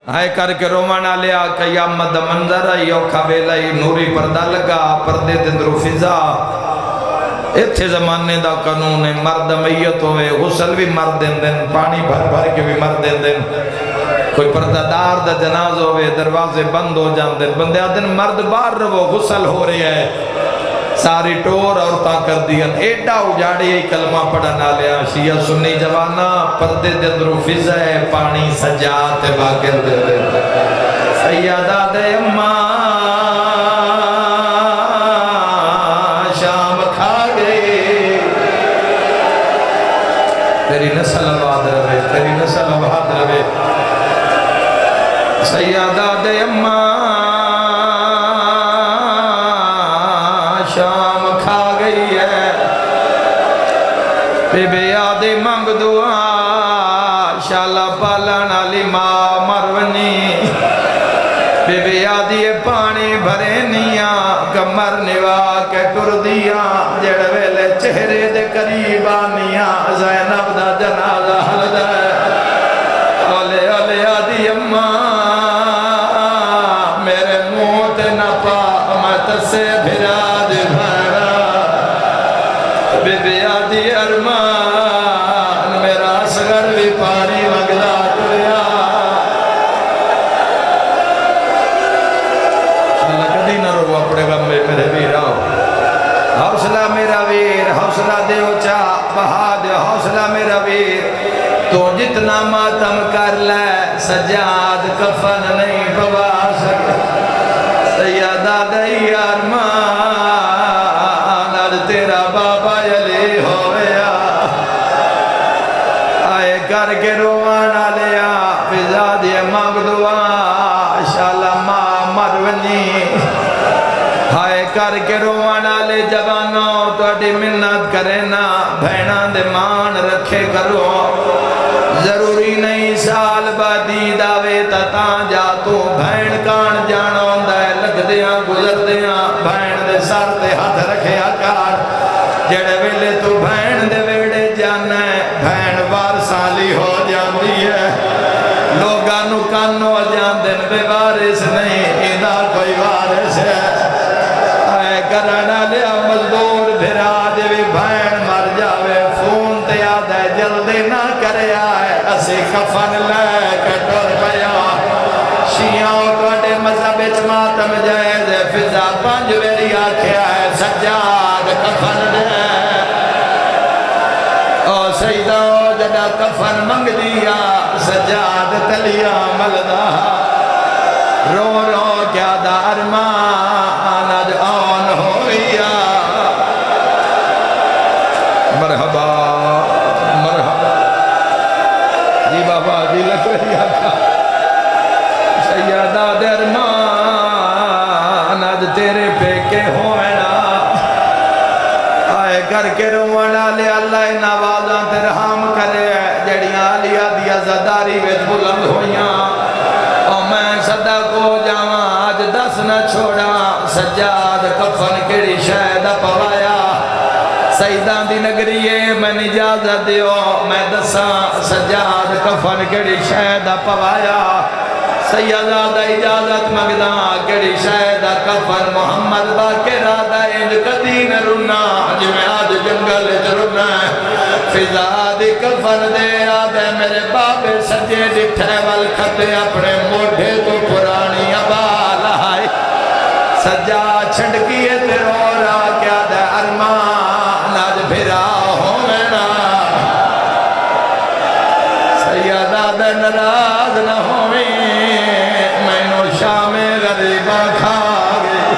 ہائے کر کے رومانا لیا قیامت دا منظر آئی اوکھا ویلائی نوری پردہ لگا پردے دندرو فضا اتھے زمانے دا قانون ہے مرد میت ہوئے غسل بھی مرد دن پانی بھر بھر کے بھی مرد دن کوئی پردہ دار دا جناز ہوئے دروازے بند ہو جان دن بندے آدن مرد بار رو غسل ہو رہی ہے ساری ٹور عورتاں کر دیا ایڈا اجاڑی کلمہ پڑھنا لیا شیعہ سنی جوانا پردے دندرو فضا ہے پانی سجات باقر دے دے سیدہ دے اماں شام کھا گئے تیری نسل آباد رہے تیری نسل آباد رہے سیدہ دے اماں شام کھا گئی ہے بے بے آدھے منگ دعا شالا پالانا لی ماں مرونی بے بے آدھی پانی بھرے نیا کمر نوا کے ٹر دیا جڑ ویلے چہرے دے قریب آنیا زینب دا جنازہ حل دے اولے اولے آدھی اماں میرے موت نہ پا میں تسے بھرا بے بے آدھی ارمان میرا سگر بھی پانی مگلا دیا اللہ کدی نہ رو اپنے غم میں میرے ویر آؤ حوصلہ میرا ویر حوصلہ دے اچھا بہا دے حوصلہ میرا ویر تو جتنا ماتم کر لے سجاد کفن نہیں پوا سکے سیدہ دئی ارمان تیرا بابا علی ہویا آئے کر کے روانا لیا فضا دیا مانگ دعا شالا ماں مرونی آئے کر کے روانا لے جوانوں توڑی منت کرے نا بھینا دے مان رکھے کرو ضروری نہیں سال بعدی داوے تتاں جا تو بھین کان جانوں دے لگ دیاں گزر دیاں بھین دے سر تے ہاتھ رکھے آکار جڑے ویلے تو بھین دے ویڑے جانا ہے بھین وار سالی ہو جاندی ہے لوگاں نو کانو جان دن بے وارث نہیں ایدہ کوئی وارث ہے آئے کرنا لیا مزدور بھرا دے بھی بھین مر جاوے فون تے یاد ہے جلدی نہ کرے آئے اسی کفن لے کٹور پیا شیعوں کوٹے مذہب اچماتم جائز فضا پانچ ویری آکھے آئے سجاد کفن دے او سیدہ جڑا کفن منگ دیا سجاد تلیا ملدہ رو رو کیا دا ارمان اج آن ہویا مرحبا مرحبا جی بابا جی لگ رہی آقا سیدہ درمان آج تیرے پیکے ہوئنا آئے کر کے روانا لے اللہ نوازاں ترحام کرے جڑیاں لیا دیا زداری ویچ بلند ہویاں اور میں صدا کو جاواں آج دس نہ چھوڑا سجاد کفن کڑی شہد پوایا سیدان دی نگریے میں اجازت دیو میں دساں سجاد کفن کڑی شہد پوایا سیدہ اجازت مگدہ کڑی شہد کفن محمد باقر آدھا انج کدی نہ رنا جمیں آج جنگل جرنا فضا دی کفن دے آدھے میرے بابے سجے ڈٹھے والکھتے اپنے موڑھے تو پرانی عبال آئی سجا چھڑکیے تیرو را کیا دے ارمان آج بھرا ہونا سیدہ دے نراز نہ ہوئی میں نو شام غریبہ کھا گئی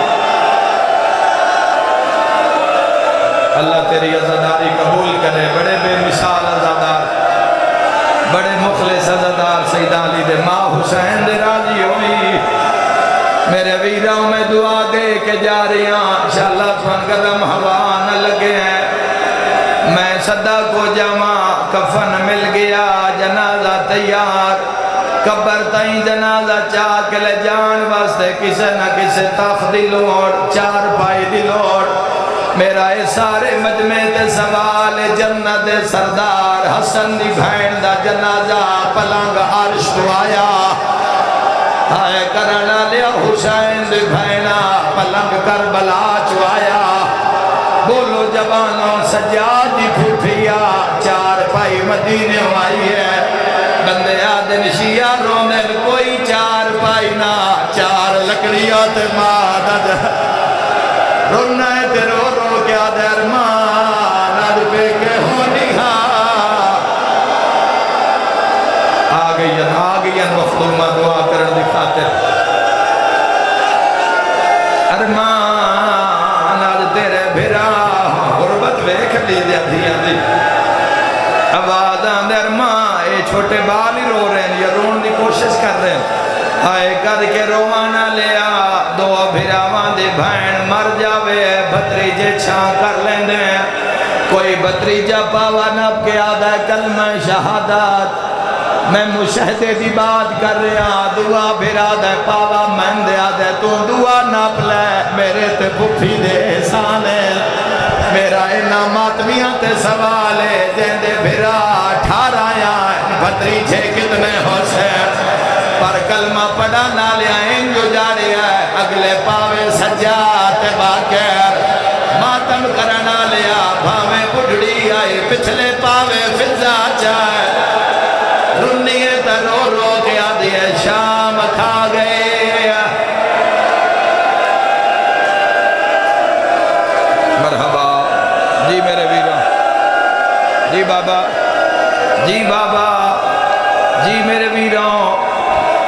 اللہ تیری عزاداری قبول کرے بڑے بے مثال عزادار بڑے مخلص عزادار سیدہ علی دے ماں حسین دے راضی ہوئی میرے ویراں میں دعا دے کے جا رہیاں انشاءاللہ تھوان قدم ہوا نہ لگے ہیں میں صدا کو جمع کفن مل گیا جنازہ تیار قبر تائیں جنازہ چاک لے جان واسطے کسے نہ کسے تخت دی لوڑ چار پائی دی لوڑ میرا اے سارے مجمع تے سوال جنت سردار حسن دی بھین دا جنازہ پلنگ عرش تو آیا ہائے کرنا لیا حسین دی بھینا پلنگ کربلا چوایا بولو جوانوں سجاد دی پھوٹھیا چار پائی مدینے آئی ہے بندے آدن شیعہ رومن کوئی چار پائی نہ چار لکڑیات مادد رونا ہے تے رو رو کیا درمان آج پہ کے ہونی آگئین مختومہ دعا کرن دی خاطر ارمان آج تیرے بھرا غربت ویکھ لی دیا دیا دی آواز آندے ارمان اے چھوٹے بال ہی رو رہے ہیں یا رون دی کوشش کر رہے ہیں ہائے کر کے روانا لیا دو بھراوان دی بھین مر جاوے بھتریجے چھاں کر لیندے ہیں کوئی بھتریجہ پاوا نب کے آدھا کلمہ شہادات میں مشاہدے دی بات کر رہا دعا بھرا دے پاوا میں دے آدھے تو دعا ناپ لے میرے تے پھوپھی دے احسان ہے میرا انعامات میاں تے سوال ہے جیندے بھرا ٹھارا یا بھتریجے کتنے حسین پر کلمہ پڑھا نہ لیا انجو جاڑی ہے اگلے پاوے سجات باکر ماتم کرنا لیا بھاوے بڑھڑی آئی پچھلے پاوے فضا چاہے رنیے ترو رو کے آدھی ہے شام کھا گئے مرحبا جی میرے ویروں جی بابا جی بابا جی میرے ویروں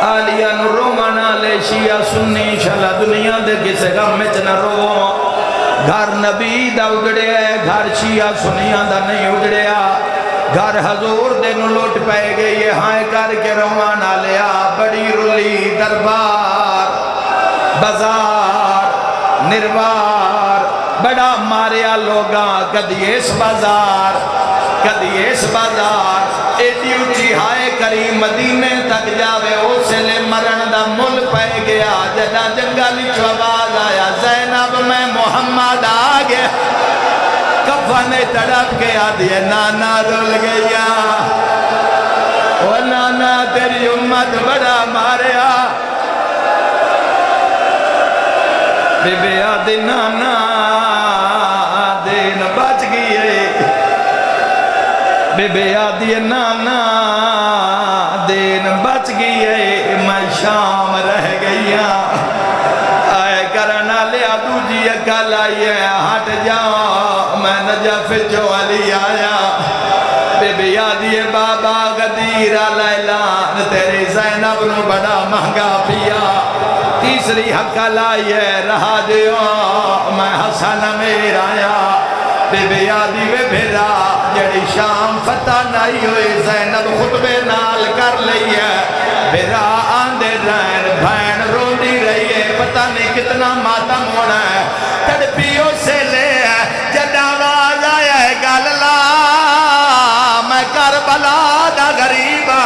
آلیہ نو رومانا لے شیعہ سنی انشاءاللہ دنیا دے کسے غم میں چنہ رو گھر نبی دا اگڑے ہے گھر شیعہ سنیاں دا نہیں اگڑے گھر حضور دنوں لوٹ پائے گئے یہ ہائے کر کے روانا لیا بڑی رلی دربار بازار نروار بڑا ماریا لوگاں کدی اس بازار ایڈی اچھی ہائے کریم مدینے تک جاوے اسے لے مرن دا مل پائے گیا جدا جنگلی جو آواز آیا زینب میں محمد آگے کفنے تڑپ کے آدھی ہے نانا رول گیا وہ نانا تیری امت بڑا ماریا بی بی آدھی نانا دین بچ گئی بی بی آدھی نانا دین بچ گئی میں شام رہ گیا آئے کرنا لیا دوجی اکل آئیے ہٹ جاؤ میں نجف جو علی آیا بی بی آدھی بابا غدیرہ لیلان تیری زینب نو بڑا مہنگا پیا تیسری حقل آئیے رہا دیو میں حسن امیر آیا بی بی آدھی وے بھیرا جڑی شام فتح نہیں ہوئی زینب خطبے نال کر لئیے بھیرا آندے رہن بھین روندی رہیے پتہ نہیں کتنا ماتم ہونا ہے تڑپیوں سے لے جد آواز آیا ہے گاللہ میں کربلا دا غریبا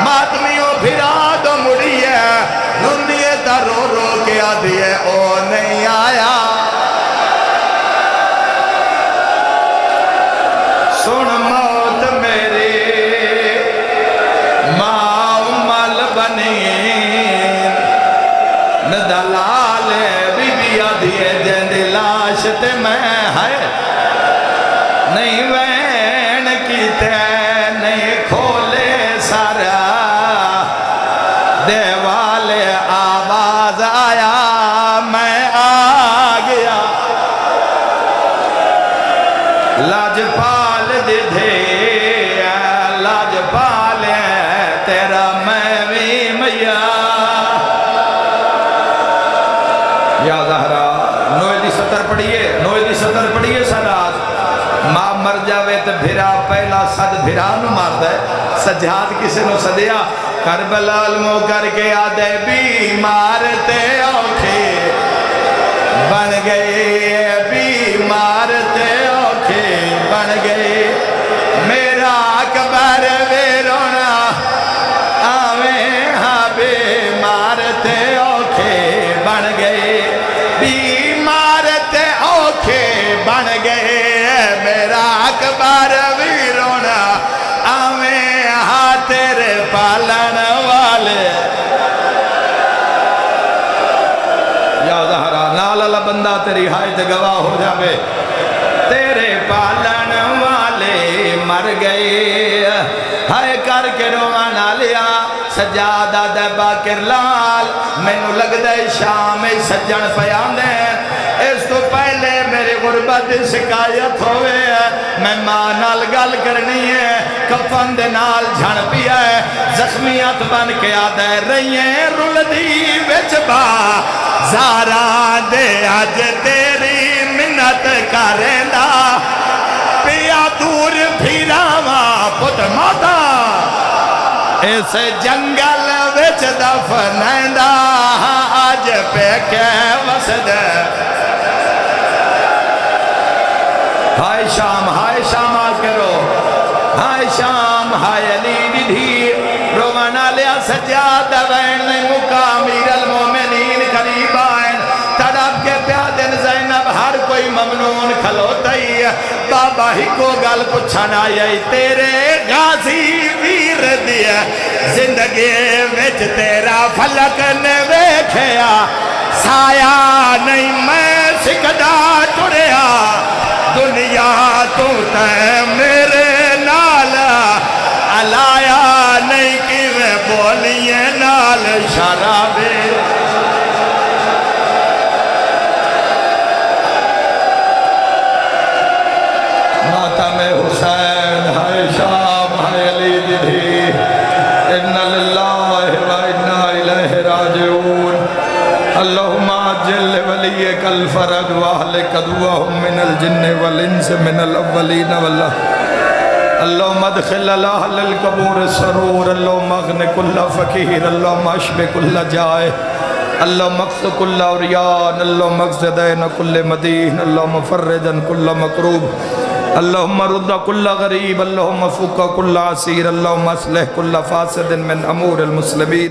ماتمیوں بھیرا دو مڑی ہے روندی تا رو رو کے آدھی ہے او نہیں آیا سن موت میری ماں مل بنی ندلال بی بی آدھی ہے جیندی لاش تے میں ہے نہیں وین کیتے نہیں کھولے سارا دیوالے آواز آیا میں آ گیا لاج پال دے دے لاج پال تیرا میں بھی میا یا زہرا نوے دی سطر پڑھیے سادات ماں مر جاوے تو بھیرا پہلا صد بھیرا نو مار دے سجاد کسے نو صدیا کربلا علمو کر کے آدھے بیمار تے اوکھے بن گئے بیمار تے اوکھے بن گئے میرا اکبر ویرونا آویں ہاں بیمار تے اوکھے بن گئے بیمار تے اوکھے بن گئے میرا اکبر ویرونا آویں ہاں تیرے پالن والے ہائے کر کے روانہ لیا سجادہ دے باکر لال مینوں لگدا ہے شام سجن پیاندے اس تو پہلے میری غربت شکایت ہوئے میں ماں نال گل کرنی ہے کفن دے نال جھڑ پیا ہے زخمیات بن کے آدھے رہی ہیں رول دی وچ با زارا دے آج تیری منت کریندا پیا دور پھیراوا پت ماتا اس جنگل وچ دفنیندا آج پہ کے وسد ہائے شام آ کرو ہائے شام ہائے علی دی دھی روانہ لیا سجادہ وین نہیں مکا امیر المومنین قریب آئین تڑپ کے پیادن زینب ہر کوئی ممنون کھلوتا ہی بابا ہی کو گل پچھانا یہی تیرے غازی ویر دیا زندگی وچ تیرا فلک نے ویکھیا سایہ نہیں میں سکدا ٹریا دنیا تو تے میرے نال علایا نہیں کی میں بولیے نال شرابے ماتم حسین ہائے شام ہائے علی دی ان للہ و انا الیہ راجعون اللہم عجل ولیک الفرج واہلک عدوہم من الجن والانس من الاولین واللہ اللہم ادخل اہل القبور السرور اللہم اغن کل فقیر اللہم اشب کل جائے اللہم اقص کل عریان اللہم اقص دین کل مدین اللہم فرجن کل مکروب اللہم رد کل غریب اللہم فک کل عسیر اللہم اصلح کل فاسد من امور المسلمین